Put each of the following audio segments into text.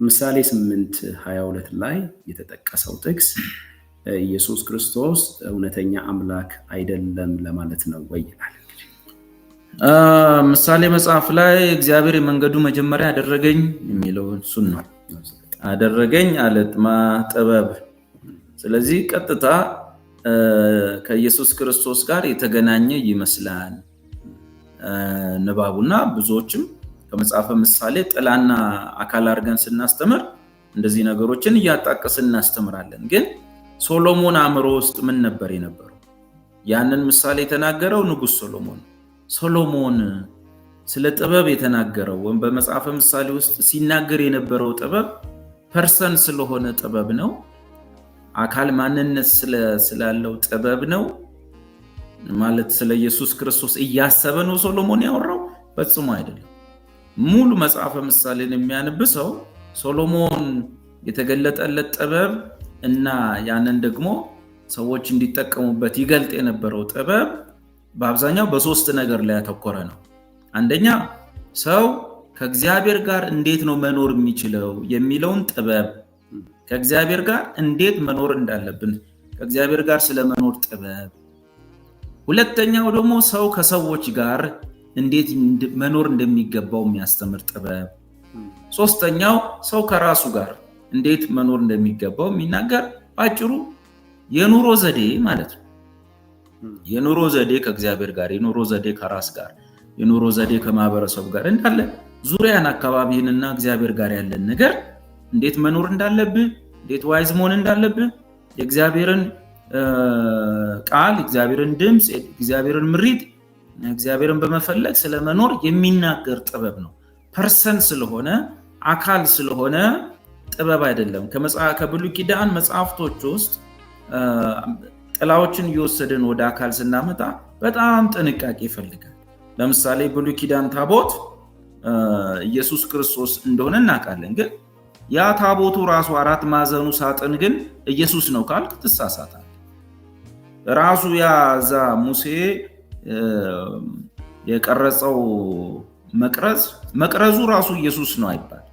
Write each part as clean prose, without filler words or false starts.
ምሳሌ 8:22 ላይ የተጠቀሰው ጥቅስ ኢየሱስ ክርስቶስ እውነተኛ አምላክ አይደለም ለማለት ነው ወይ ይላል። ምሳሌ መጽሐፍ ላይ እግዚአብሔር የመንገዱ መጀመሪያ አደረገኝ የሚለው እሱን ነው። አደረገኝ አለጥማ ጥበብ። ስለዚህ ቀጥታ ከኢየሱስ ክርስቶስ ጋር የተገናኘ ይመስላል ንባቡና ብዙዎችም ከመጽሐፈ ምሳሌ ጥላና አካል አድርገን ስናስተምር እንደዚህ ነገሮችን እያጣቀስን እናስተምራለን። ግን ሶሎሞን አእምሮ ውስጥ ምን ነበር የነበረው? ያንን ምሳሌ የተናገረው ንጉስ ሶሎሞን ስለ ጥበብ የተናገረው ወይም በመጽሐፈ ምሳሌ ውስጥ ሲናገር የነበረው ጥበብ ፐርሰን ስለሆነ ጥበብ ነው? አካል ማንነት ስላለው ጥበብ ነው ማለት ስለ ኢየሱስ ክርስቶስ እያሰበ ነው ሶሎሞን ያወራው? ፈጽሞ አይደለም። ሙሉ መጽሐፈ ምሳሌን የሚያነብሰው ሶሎሞን የተገለጠለት ጥበብ እና ያንን ደግሞ ሰዎች እንዲጠቀሙበት ይገልጥ የነበረው ጥበብ በአብዛኛው በሶስት ነገር ላይ ያተኮረ ነው። አንደኛ ሰው ከእግዚአብሔር ጋር እንዴት ነው መኖር የሚችለው የሚለውን ጥበብ፣ ከእግዚአብሔር ጋር እንዴት መኖር እንዳለብን ከእግዚአብሔር ጋር ስለመኖር ጥበብ። ሁለተኛው ደግሞ ሰው ከሰዎች ጋር እንዴት መኖር እንደሚገባው የሚያስተምር ጥበብ። ሶስተኛው ሰው ከራሱ ጋር እንዴት መኖር እንደሚገባው የሚናገር ባጭሩ የኑሮ ዘዴ ማለት ነው። የኑሮ ዘዴ ከእግዚአብሔር ጋር፣ የኑሮ ዘዴ ከራስ ጋር፣ የኑሮ ዘዴ ከማህበረሰቡ ጋር እንዳለ ዙሪያን አካባቢህንና እግዚአብሔር ጋር ያለን ነገር እንዴት መኖር እንዳለብህ፣ እንዴት ዋይዝ መሆን እንዳለብህ የእግዚአብሔርን ቃል፣ እግዚአብሔርን ድምፅ፣ እግዚአብሔርን ምሪት፣ እግዚአብሔርን በመፈለግ ስለመኖር የሚናገር ጥበብ ነው። ፐርሰን ስለሆነ አካል ስለሆነ ጥበብ አይደለም። ከብሉይ ኪዳን መጽሐፍቶች ውስጥ ጥላዎችን እየወሰድን ወደ አካል ስናመጣ በጣም ጥንቃቄ ይፈልጋል። ለምሳሌ ብሉይ ኪዳን ታቦት ኢየሱስ ክርስቶስ እንደሆነ እናውቃለን። ግን ያ ታቦቱ ራሱ አራት ማዕዘኑ ሳጥን ግን ኢየሱስ ነው ካልክ ትሳሳታለህ። ራሱ ያዛ ሙሴ የቀረጸው መቅረዙ ራሱ ኢየሱስ ነው አይባል።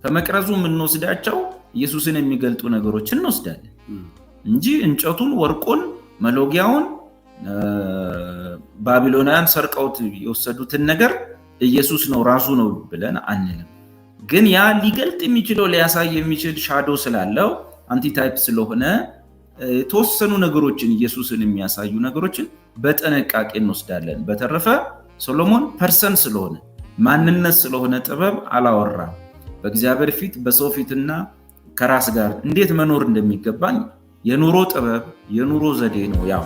ከመቅረዙ የምንወስዳቸው ኢየሱስን የሚገልጡ ነገሮችን እንወስዳለን እንጂ እንጨቱን፣ ወርቁን፣ መሎጊያውን ባቢሎናውያን ሰርቀውት የወሰዱትን ነገር ኢየሱስ ነው ራሱ ነው ብለን አንልም። ግን ያ ሊገልጥ የሚችለው ሊያሳይ የሚችል ሻዶ ስላለው አንቲታይፕ ስለሆነ የተወሰኑ ነገሮችን ኢየሱስን የሚያሳዩ ነገሮችን በጥንቃቄ እንወስዳለን። በተረፈ ሶሎሞን ፐርሰን ስለሆነ ማንነት ስለሆነ ጥበብ አላወራም። በእግዚአብሔር ፊት በሰው ፊትና ከራስ ጋር እንዴት መኖር እንደሚገባኝ የኑሮ ጥበብ የኑሮ ዘዴ ነው ያው